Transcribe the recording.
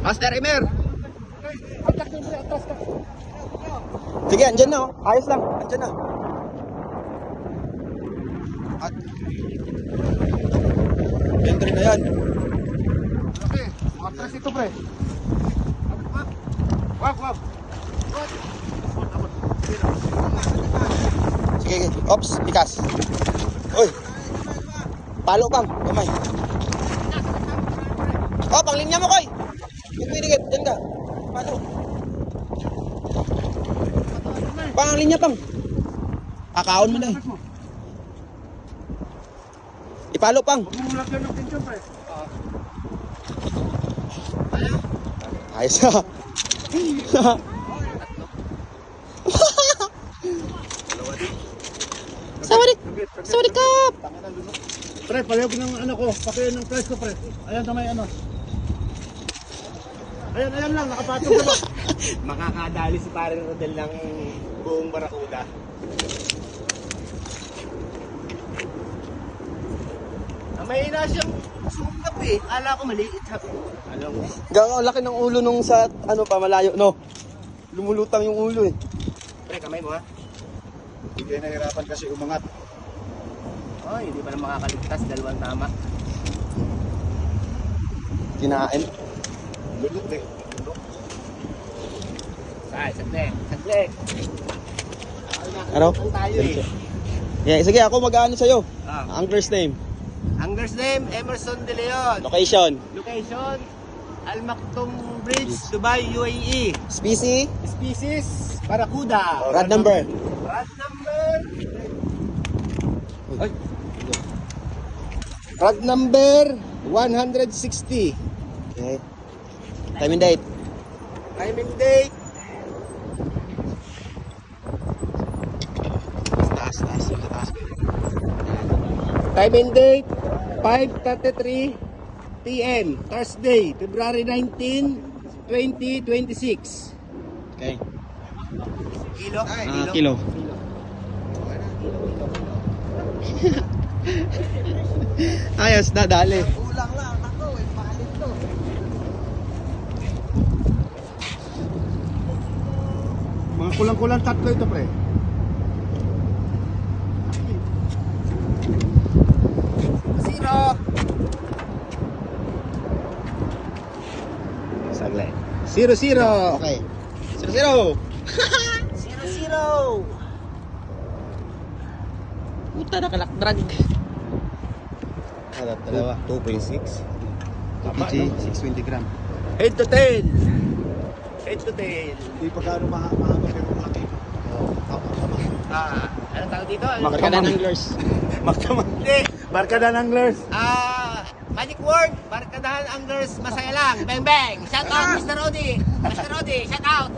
Master Emer. Atak din pre, atas ka. Sige, andyan na oh. Ayos lang, andyan na. At entry na yan. Okay, matras ito pre. Wag. Sige, ops, ikas. Uy. Palo pang, kamay. Oh, panglinya mo koy. Huwag mo inigit, dyan ka. Palo. Panglinya pang. Kakaon mo na eh. Ipalo pang. Huwag mo mulak yan ng tension pre. Ayos na. Sorry kap. Pre, pareho ko ng ano ko, pakiyo ng price ko pre. Ayan na may ano. Ayan lang, nakapatong na ba? Makakadali si Paring Rodel ng buong Barakuda. Mahina siyang sumugap eh. Ala ko maliit sabi ko. Alam mo? Gawa laki ng ulo nung sa ano pa malayo no. Lumulutang yung ulo eh. Pre, kamay mo ha. Hindi kayo nahirapan kasi umangat. Oh, hindi pa na makakaligtas. Dalawang tama. Kinain. Lulot eh. Saglit. Ano? Ang tayo eh. Yeah, sige ako mag-aano sa'yo. Ah. Angler's name. Angler's name, Emerson De Leon. Location. Location, Al Maktoum Bridge, Dubai, UAE. Species. Species, Barakuda. Rod number. Rod number. Ay. Rod number 160. Okay. Time and date. Time and date. Taas. Time and date 5:33 PM, Thursday, February 19, 2026. Okay. Kilo? Kilo. Ayos na, dali. Kulang lang ako, palit to. Mga kulang-kulang tatlo ito pre. Zero. Saglit. 0-0. Okay. 0-0. 0-0. Puta, nakalakdrag. Dalawa. 2.6. Tama, PG, no? 620 gram. Head to tail. Head to tail. Hindi pa gaano mahaba pero malaki. Anong tawag dito? Marka na anglers. Hindi. Barkada ng anglers. Magic word. Barkadahan anglers. Masaya lang. Bang bang. Shout out Mr. Odi. Mr. Odi, shout out.